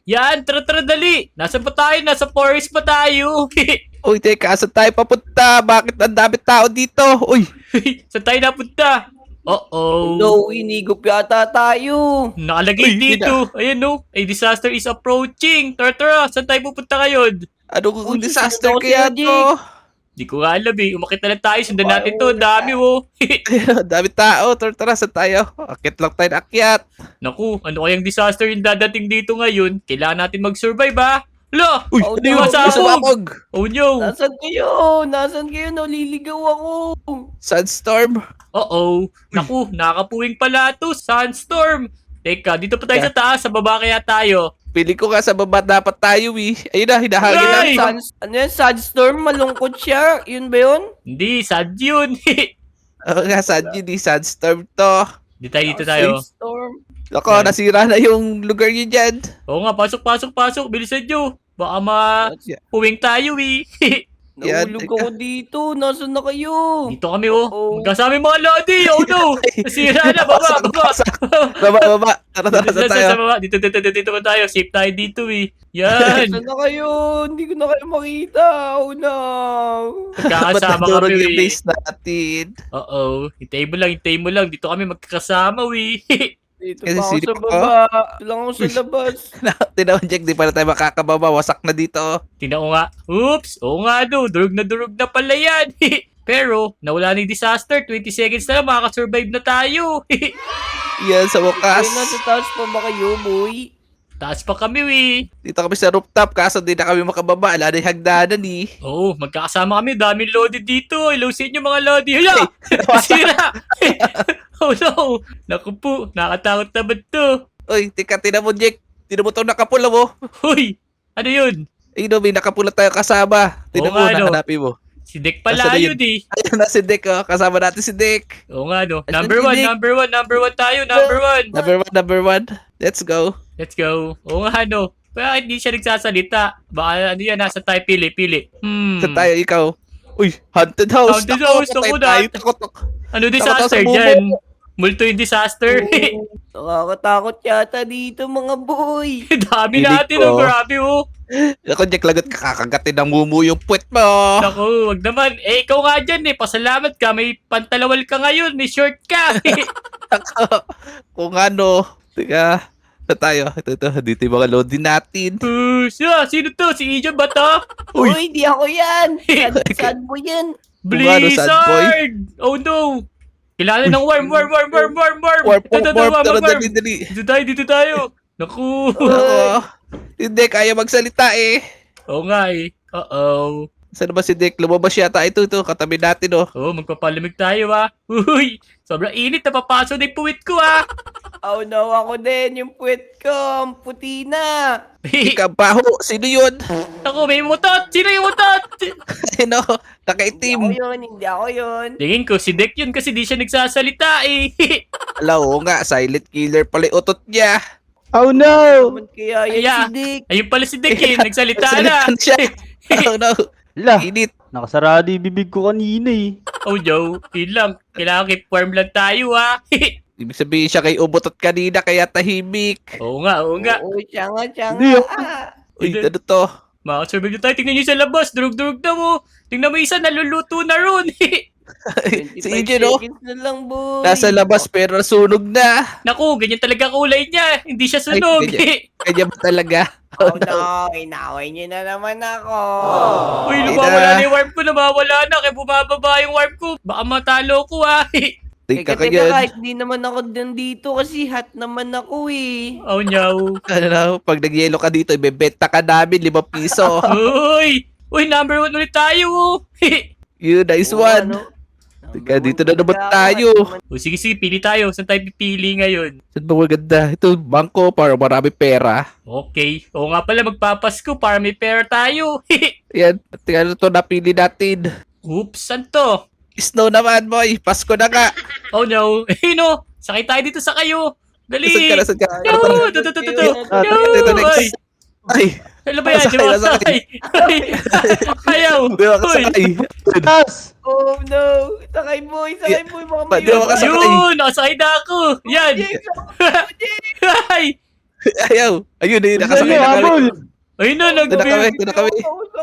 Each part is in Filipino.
Yan, tara dali. Nasaan pa tayo? Nasa forest pa tayo. Uy, teka, saan tayo papunta? Bakit ang dami tao dito? Uy, Saan tayo napunta? Uh-oh. No, inigop yata tayo. Nakalagay Uy, dito. Ayan no. A disaster is approaching. Tara, saan tayo pupunta ngayon? anong Uy, disaster susunod ako kaya sa'yo, to? Di ko nga alam eh. Umakit na lang tayo. Sundan Ay, natin to. Ang dami oh. Ang dami tao. Tara, saan tayo? Akit lang tayo na akyat. Naku, ano kayang disaster yung dadating dito ngayon? Kailangan natin mag-survive ha. Lo! Uy, Oh, ano no, yun? masabog. May sumabog. Oh no. Nasaan kayo? Nasaan kayo? Naliligaw ako. Sunstorm. Uh-oh. Naku, nakakapuwing pala to. Sunstorm. Teka, dito pa tayo sa taas. Sa baba kaya tayo. Pili ko nga sa baba dapat tayo eh. Ayun na, hinahangin na. Ay! Ano yan? Sunstorm? Malungkot siya? Yun ba yun? Hindi, sad yun. Oo nga, saan yun eh? Sunstorm to. Dito tayo. Sunstorm. Loko, nasira na yung lugar niyo dyan. Oo nga, pasok. Bilisan nyo. Baka mapuwing tayo eh. Yan, Nahulog teka. ako dito. Nasaan na kayo? Dito kami oh. Oo. Magkasama yung mga lodi. Oh no. Nasira na. Baba. Baba. Tara, saan tayo? Sa baba. Dito pa tayo. Safe tayo dito eh. Yan. Nasaan na kayo? Hindi ko na kayo makita. Oh no. Magkakasama Ba't nadurog kami yung eh. base natin? Oo. Hintayin mo lang. Dito kami magkakasama eh. Dito Kasi pa ako sino sa ka? baba. Dito lang ako sa labas. Tinawag Jack, di pa na tayo makakababa. Wasak na dito. Tingnan ko nga. Oops. Oo nga no. Durog na pala yan. Pero, nawala na yung disaster. 20 seconds na lang. Makakasurvive na tayo. Yan, sa wakas. Ay, nasa taas pa ba kayo, boy? Taas pa kami eh. Dito kami sa rooftop, kaso di na kami makababa. Wala na yung hagdanan eh. Oo, magkakasama kami. Daming lodi dito. Hello sa inyo mga lodi. Hala! Sira! Oh no! Naku po, nakatakot naman to. Uy, tika, tinan mo Jack. Tinan mo itong nakapula mo. Hoy! Ano yun? Ayun o, may nakapula tayo kasama. Tinan Oo mo, nga, no. nahanapin mo. Si Dick pala Nasaan na yun eh. Ayun na si Dick, oh. Kasama natin si Dick. Oo nga no. Asan Number si one, Dick? number one tayo. Number one. Number one. Let's go. Let's go. Oo nga no. Bakit hindi siya nagsasalita? Baka ano yan, nasa tayo pili. Saan tayo, ikaw? Uy, haunted house. Haunted house, naku, tayo. Ano Takot disaster sa bubo. dyan? Multo yung disaster. Nakakatakot yata dito, mga boy. Dami Piling natin ko. oh, grabe oh. Ako, Jack, lagot kakagatin ng mumu yung puwet mo. Naku, wag naman. Eh, ikaw nga dyan eh. Pasalamat ka. May pantalawal ka ngayon. May short ka. Ako, kung ano. Teka, saan tayo? Ito, dito yung mga load din natin. Sino to? Si Ijan ba to? Uy, di ako yan. Sad mo yan. ano, sad boy? Blizzard! Oh no! Kailangan ng worm. Warp, dali. Dito tayo. Naku. Ako, hindi, kaya magsalita eh. Oo nga eh. Uh-oh. Saan ba si Dick? Lumabas yata ito, katabi natin oh. Oh, magpapalamig tayo ah. Uy, sobrang init. Napapaso na yung puwit ko ah. Oh no, ako din. Yung puwet ko. Ang puti na. Ika, baho. Sino yun? Naku, may mutot. Sino yung mutot? Sino? Hindi Nakaitim. ako yun. Hindi ako yun. Tingin ko si Dick yun kasi di siya nagsasalita eh. Ala, oo nga, silent killer pala yung utot niya. Oh no! Naman kaya yan Aya. si Dick. Ayun pala si Dick eh. Nagsalita na. Nagsalitan siya. Oh no, Lah, init. nakasarado yung bibig ko kanina eh. Oh no, yun lang. Kailangan keep warm lang tayo ah. Ibig sabihin siya kay ubutot kanina, kaya tahimik. Oo nga. Oo, siya nga. Hindi, Uy, Hindi. ano to? Makasurvive na tayo. Tingnan nyo sa labas. Durug-durug na mo. Tingnan mo isa, naluluto na ron. Si Ijan, oh. seconds na lang, boy. Nasa labas pero sunog na. Naku, ganyan talaga kulay niya. Hindi siya sunog. Ay, Kanya ba talaga? Oh no, inaway niyo na naman ako. Uy, Ay, lumawala na. na yung warp ko. Lumawala na. Kaya bumababa yung warp ko. Baka matalo ko ah. Tingka ka Teka, yan. kahit di naman ako dito kasi hot naman ako eh. Oh no. Ano na, pag nag-yelo ka dito, ibebenta ka namin, 5 piso. Uy, number one ulit tayo oh. Yun, nice Oo, one. ano? Teka, dito na naman tayo. O sige, pili tayo. Saan tayo pipili ngayon? Saan ba maganda? Ito, bangko para marami pera. Okay. Oo nga pala, magpapasko para may pera tayo. Yan, tingnan ano to, napili natin. Oops, saan to? Snow naman, boy. Pasko na nga. Oh no. Eh no, sakay tayo dito sa kayo. Dali. Nasaan ka? No, Tara, to. Ah, No, Ito, ay. next. Ay, Ano ba yan? Di Nasakay, ba nasakay. sakay? Ayaw. di ba Uy. kasakay? Tas! Oh no, sakay boy, baka Di ba may kasakay? Yun, nakasakay na ako. Yan. Jake, Ay. Ayaw. Ayun, ayun. Saan Nakasakay yung na kami. habol? Ayun na, Ito na kami. Ito na kami.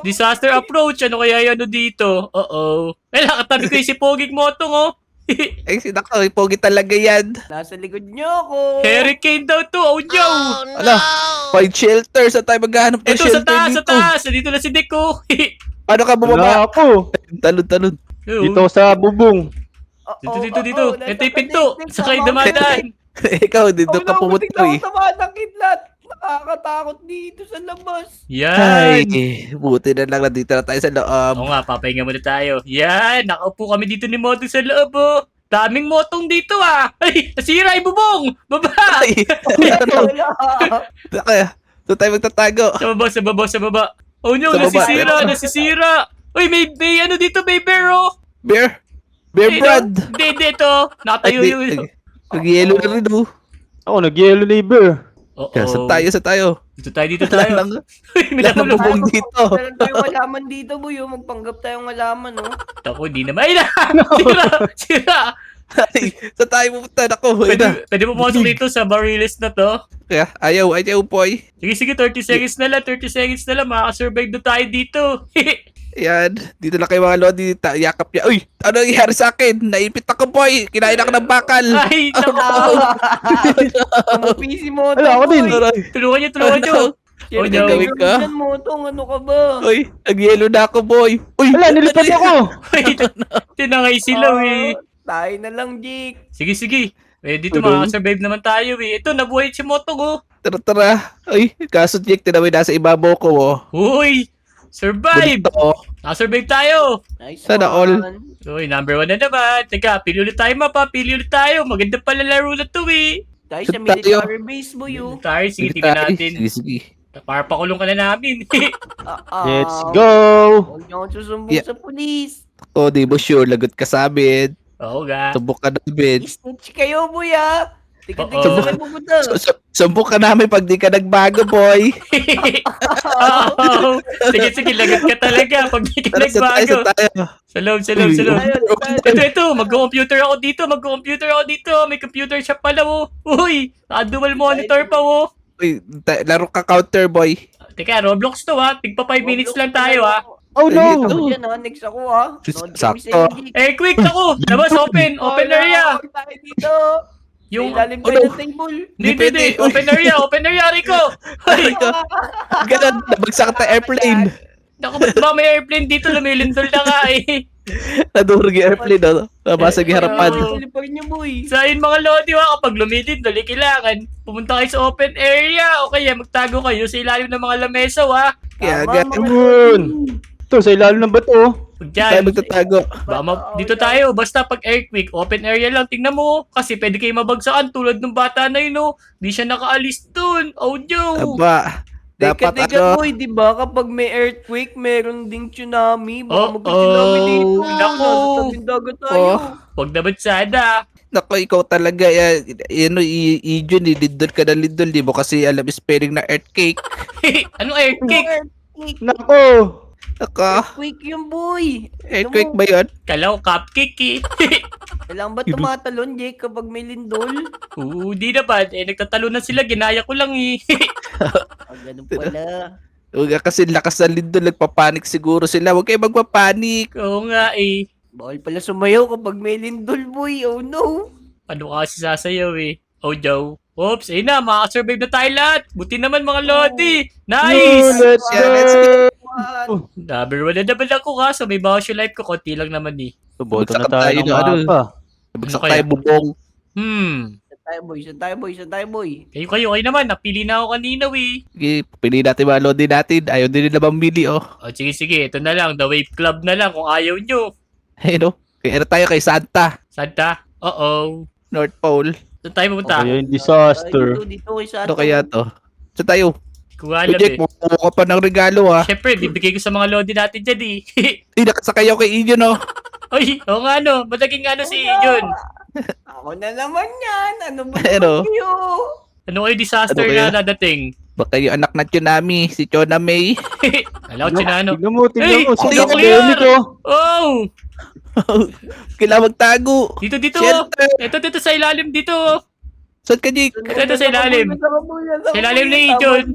disaster approach. Ano kaya yan dito? Uh-oh. Eh, nakatabi ko yung si Poging Motong, oh. Ay, sinako. Pogi talaga yan. Nasa likod niyo ako. Hurricane daw to, oh no! Ala, find shelter. Saan tayo maghanap ng Ito, sa shelter taas, sa dito? taas. Dito na si Dick, oh. Paano ka Wala bumaba? ako. Talon. Dito sa bubong. Dito. Ito yung pinto. Saka yung dumadaan. Ikaw, dito ka pumunta eh. Sa kidlat. Nakakatakot dito sa labas. Ay, Yan. buti na lang nandito na tayo sa loob. Oo nga, papahinga muna tayo. Yan, nakaupo kami dito ni Motong sa loob, oh. Daming motong dito, ah. Ay, nasira yung bubong. Baba. Ay, ano? Kaya, doon tayo magtatago. Sa baba. Oh no, Sa baba. nasisira. Uy, may ano dito, may bear, oh. Bear Brad. Hindi, ito. Nakatayo Ay, yung... nag-yellow na rin oh. Ako, nag-yellow na yung bear. Oo. Kaya, saan tayo? Dito Wala tayo. nang, Uy, may wala nang natulog. bubong dito. Meron tayong halaman dito, boy. Magpanggap tayong halaman, oh. Ako, hindi naman. Ay na! Sira! Ay, saan tayo pupunta? Ako, ayun na. Pwede pumasok dito sa barilis na to. Kaya, ayaw, boy. Sige, 30 seconds na lang. Makakasurvive na tayo dito. Ayan, dito na kayo mga lodi, yakap niya. Uy, ano nangyari sa akin? Naipit ako, boy. Kinain ako ng bakal. Ay, naku. Pumupisi mo, Wala ako din. Tulungan niyo. Oh, no. Gagawin ka? mo, tong ano ka ba? Uy, nag-yellow na ako, boy. Uy, Wala, nilipad ako. Wait, tinangay sila, eh. Tayo na lang, Jake. Sige. Eh, dito Tulong. makakasurvive naman tayo, eh. Ito, nabuhay si Motong, oh. Tara. Uy, kaso Jake, tinawin nasa ibabaw ko, oh. Uy! Survive! Bulto, oh. Nakasurvive tayo! Nice Sana all. one. Uy, number 1 na naman. Teka, pili ulit tayo, pili ulit tayo. Maganda pala laro na to, eh. Tayo sa Saan tayo? military base, boy, oh. Tayo, sige, tingnan natin. Sige. Para pakulong ka na namin. Let's go. Huwag niyo akong susumbong Yeah. sa pulis. Ako, di mo sure, lagot ka sa amin. Oo nga. Subok ka namin. Snitch kayo, boy, ah. Tika, Oo. saan kayo pupunta? Subok ka namin pag di ka nagbago, boy. Oo. Sige, lagot ka talaga pag di ka nagbago. tayo. Sa loob. Tayo. Ito, mag-computer ako dito. May computer shop pala, oh. Uy, naka-dual monitor pa, oh. Uy, laro ka counter, boy. Teka, Roblox to, ha. Tigpa 5 minutes lang tayo, ha. Oh no. Ako yan, ah. Next ako, ah. Nood kami Sakto. sa Jake. Eh, quick ako. Labas, open area. Huwag tayo dito. Yung, Ilalim Oh, tayo no. ng table. hindi. pwede. Open area, Rico. Ay, Ganun, nabagsak ta airplane. naku, ba't ba may airplane dito? Lumilindol na nga, eh. Nadurog yung airplane, no? Nabasag yung harapan. Oh. Silipar niyo, boy. Sa yun, mga lodi, kapag lumilindol, kailangan pumunta kayo sa open area o kaya magtago kayo sa ilalim ng mga lamesa, ha. Kaya, Tama, ganun. mga Yun. lodi. Ito, sa ilalim ng bato. Huwag Tayo dyan. magtatago. Dito tayo, basta pag earthquake, open area lang. Tingnan mo, kasi pwede kayo mabagsakan tulad ng bata na yun, no? Di siya nakaalis dun. Oh, no. Aba, dapat Teka, ano, boy, di ba kapag may earthquake, meron ding tsunami. Baka Oh, magka-tsunami dito. naku. Nasa tabing dagat tayo. Oh. Huwag naman sana. Nako, ikaw talaga, i-Jun, lindol ka ng lindol, di mo kasi alam spelling na earthquake. Anong earthquake? Earthquake. Nako. Nako, Earthquake yung boy. earthquake ba yun? Kalaw, cupcake, eh. Kailangan ba tumatalon, Jake, kapag may lindol? Oo, di naman. Eh, nagtatalo na sila. Ginaya ko lang, eh. Ganun pala. Huwag ka kasi lakas ng lindol, nagpapanik siguro sila. Huwag kayo magpapanik. Oo nga, eh. Bawal pala sumayaw kapag may lindol, boy. Oh, no. Ano ka kasi sasayaw, eh. Oh, Joe. Oops, ayun na. Makakasurvive na tayo lahat. Buti naman, mga lodi. Nice! Let's Yeah, let's go. go. Number 1 na naman ako, kaso may bawas yung life ko. Konti lang naman, eh. Boto na Bagsak tayo tayo ng na ano. mapa. Bagsak Ano kaya? tayo bubong. Saan tayo, boy? Kayo naman. Napili na ako kanina, eh. Sige, pili natin mga lodi natin. Ayaw din nila mamili, oh. O, sige. Ito na lang. The Wave Club na lang kung ayaw nyo. Ayun, oh. Kaya tayo kay Santa, Santa? Uh-oh. North Pole. Saan tayo pumunta? Kaya yung disaster. Dito kay sa Ano kaya to? Saan tayo? Kung alam, Jack, eh. makuha ka pa ng regalo, ah. Siyempre, bibigay ko sa mga lodi natin dyan, eh. Hindi, nakasakay ako kay Ian, oh. Oy, oo nga, no. Mataging ano si Jun. Ako na naman yan. Ano ba Pero- naman kayo? Ano kayo disaster Ano kaya? na dadating? Baka yung anak na Tsunami, si Chona May. Alam ko, sinano. Tignan mo. Hey, Sa nuclear! academic ko. Oh! Kailangan magtago. Dito, oh. Shelter. Ito, sa ilalim dito, oh. Saan ka, Jake? Ito sa ilalim. Sa ilalim ni Ijon.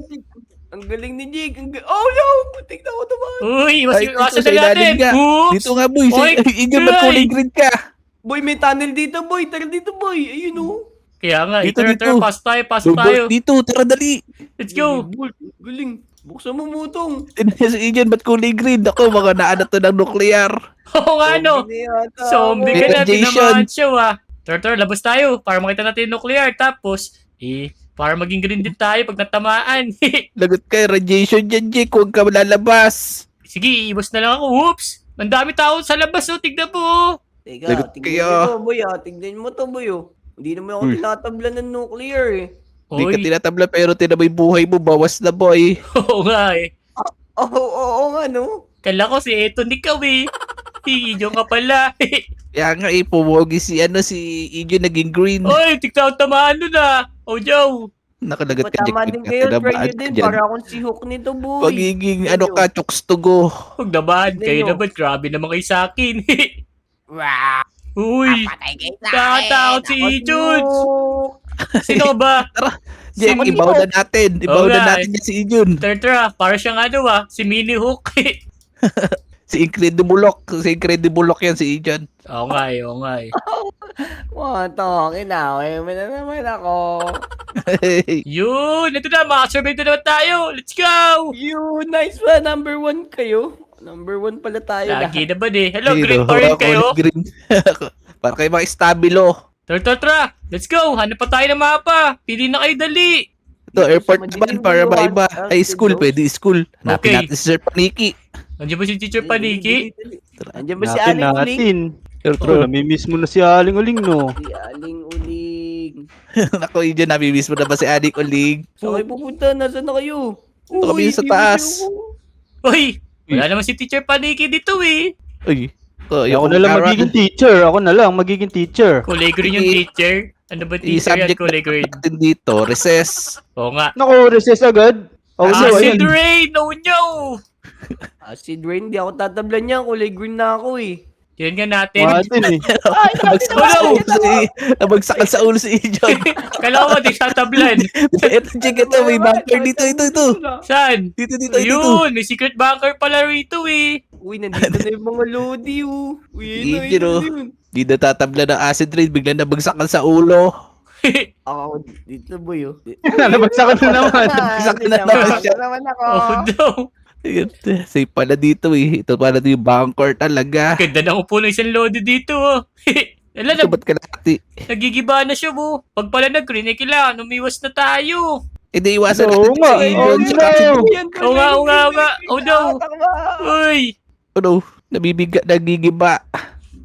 Ang galing ni Jake. Oh no! Putik na ako naman. Uy, Ay, iwasan dito sa na natin. ilalim ka. Oops. Dito nga, boy. Oy, Igan, ba't kulay ay. green ka? Boy, may tunnel dito, boy. Tara dito, boy. Ayun oh. Kaya nga, Dito, ito, dito. pass tayo. Bolt dito, tara dali. Let's go. Bolt, galing. Buksan mo mutong. Si Igan, ba't kulay green? Ako, mga naano to ng nuclear. Oo nga, no. Zombie ka na, Radiation. tinamaan siya, Tara, labas tayo para makita natin yung nuclear. Tapos, para maging green din tayo pag natamaan. Lagot kayo, radiation dyan, Jake. Huwag ka lalabas. Sige, iibos na lang ako. Whoops! Ang dami tao sa labas, tignan mo. Teka, Lagot tignan kayo. mo to, boy. Tignan mo to, boy. Hindi naman ako Uy. tinatabla ng nuclear eh. Hindi ka Oy, tinatabla pero tinabay buhay mo. Bawas na, boy. oo nga Oo nga, no? Kala ko si Eto ni Kawi. Ijo nga pala. Kaya nga pumogi si Igan naging green. Oy, tignan ko tamaan nun Oh, Joe. Nakalagat ka, Patama Jake. din kayo. Try nyo Tinamaan din. ka dyan. Para akong si Hook nito, boy. Pagiging ano ka, chokes to go. Huwag naman, kayo Ninyo. naman. Grabe naman kayo sa akin. Wow. Uy, Patay kayo sa nakatakot si Ako, Ijon. Hook. Sino ka ba? Jake, Sino? ibaw na natin. Ibaw Oo na nga, natin yan si Ijon. Tara, para siyang si Mini Hook. Si Incredible Lock yan si Ijon. Oo nga Mga tokin na. May na naman ako. Yun, ito na, makasurvive na naman tayo. Let's go! You, nice one. Number 1 kayo. Number 1 pala tayo Lagi lahat. naman Hello, green pa rin kayo. Green. Para kayo mga estabilo. Tara. Let's go. Hanap pa tayo ng mapa. Pili na kayo dali. Ito, airport naman para maiba. Ay, school. Pwede school. Hanapin Okay. natin si Sir Paniki. Nandiyan ba si Teacher Paniki? Andiyan ba si Natin Aling Uling? natin. Oh, namimiss mo na si Aling Uling, no? Si Aling Uling. Ako, Ijon, namimiss mo na ba si Adik Ulig? Saan kayo pupunta? Nasaan na kayo? Ito kami Uy, sa di ba taas. kayo? Uy, wala naman si Teacher Paniki dito Uy. Ako na lang magiging teacher. Kulay green yung teacher. Ano ba teacher yan? I-subject Kulay green. natin dito, recess. Oo nga. Naku, recess agad. Oh, so, Acid ayun. rain! No! Acid rain, di ako tatablan niyan. Kulay green na ako eh. Yan nga natin. Martin eh. Nabagsakan sa ulo si Ijon. Kala ko di sa tablan. Ito, check ito. May bunker dito. Ito. Saan? Dito. Ayun, may secret bunker pala rito Uy, nandito na yung mga lodi oh. Uy, Yun, oh. Di natatabla ng acid rain. Biglang nabagsakan sa ulo. Ako, dito boy oh. Nabagsakan na naman. Nabagsakan na naman siya. naman ako. Oh no. Ayun, safe pala dito eh. Ito pala yung bunker talaga. Ganda na upo ng isang lodi dito Alam Ito na, ba't kalahati? nagigiba na siya Pag pala nag-green, kailangan umiwas na tayo. Eh di iwasan Oo natin nga. si Ijon. Oh, Saka si no. Oo nga. Oh no. Uy. Ano, nagigiba.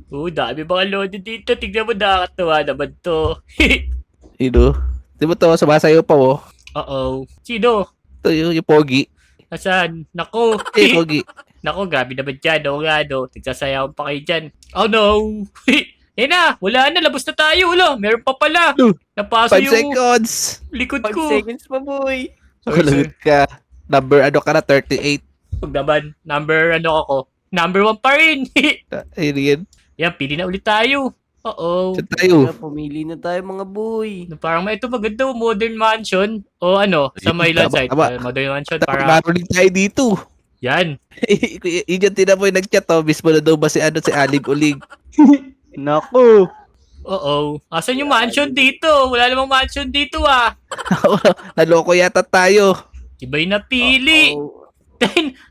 Dami mga lodi dito. Tignan mo, nakakatawa naman to. Di ba to, sumasayo pa oh. Uh-oh. Sino? Ito yung pogi. Nasaan? Nako. Eh, pogi. Nako, grabe naman dyan. Oo nga, Tigsasayawan pa kayo dyan. Oh no. Yan na. Wala na. Labas na tayo. Meron pa pala. No. Napaso 5 yung seconds. likod 5 ko. seconds pa boy. Nakalagot ka. Number ano ka na, 38. Huwag naman. Number 1 pa rin. Ayun yan. Yan, pili na ulit tayo. Oo. Saan tayo? Pumili na tayo mga boy. Parang ito maganda modern mansion. O sa Myland side. Tama. Modern mansion Dapat para... maruling tayo dito. Yan. Iyan din na po yung nag-chat oh. Mismo na daw ba si Aling Uling? Naku. Oo. Asan yung mansion dito? Wala namang mansion dito Naloko yata tayo. Iba'y napili. Oh,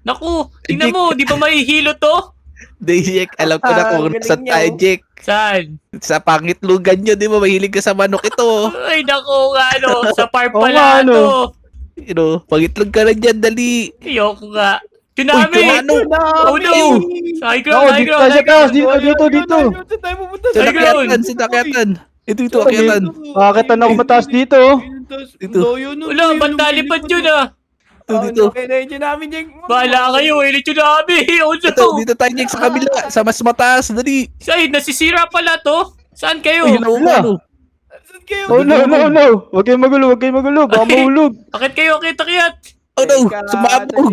Naku, tingnan mo. Di ba mahihilo to? Jake, alam ko na kung galing saan niya, tayo, oh. Jake. Saan? Sa pangitlugan nyo, di ba? Mahilig ka sa manok ito. Ay, naku nga, Sa farm Oo pala nga, ano. to. Pangitlog ka na dyan, dali. Ayoko nga. Uy, Tsunami! tumano. Oh no! Sa high ground, Naku, high dito ground, tayo sa high taas. ground. Dito. Saan tayo pupunta? Sa Ay, nakyatan, ground. sa nakyatan. Ito, akyatan. Makakita na ako mataas dito. Dito. Wala, bantalipad yun Dito. Okay, namin yung... Bahala kayo, ili tsunami! Oh no! Dito tayo, Jake, sa kabila. Sa mas mataas, dali. Ay, nasisira pala to. Saan kayo? Ay, ano? Saan kayo? Oh no. Huwag kayong magulo. Baka mahulog. Akit kayo, akit. Oh no, Teka, sumabog.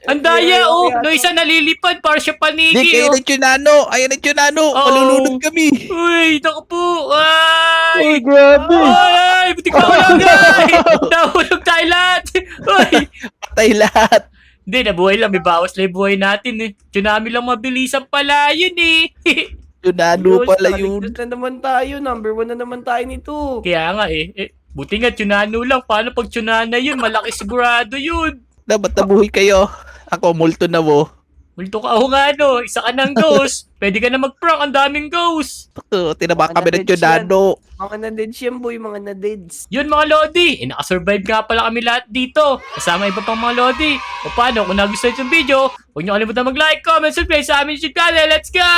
Ang daya, oh. No, isa nalilipad para siya Hindi, paniki, kayo oh. na Tsunano. Ayan ang Tsunano. Oo. Malulunod kami. Uy, naku po. Uy, Ay! grabe. Ay! Buti ka ulang, ay! Nahulog tayo lahat. Uy! Patay lahat. Hindi, nabuhay lang. May bawas lang yung buhay natin, eh. Tsunami lang mabilisan pala yun, eh. Tsunano pala yun. Nakaligtas na naman tayo. Number 1 na naman tayo nito. Kaya nga, eh. Buti nga, tsunano lang. Paano pag tsunana yun? Malaki sigurado yun. Dapat nabuhay kayo. Ako, multo na mo. Multo ka ako nga, no. Isa ka ng ghost. Pwede ka na mag-prank. Ang daming ghost. Tinaba Mga kami ng na-dead Tsunano. Mga na-deads yan, boy. Mga na-deads. Yun, mga Lodi. Nakasurvive nga pala kami lahat dito. Kasama iba pang mga Lodi. O paano? Kung nagustuhan yung video, huwag niyo kalimutan mag-like, comment, subscribe sa amin YouTube channel. Let's go!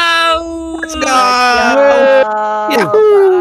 Let's go! Yeah. Yahoo!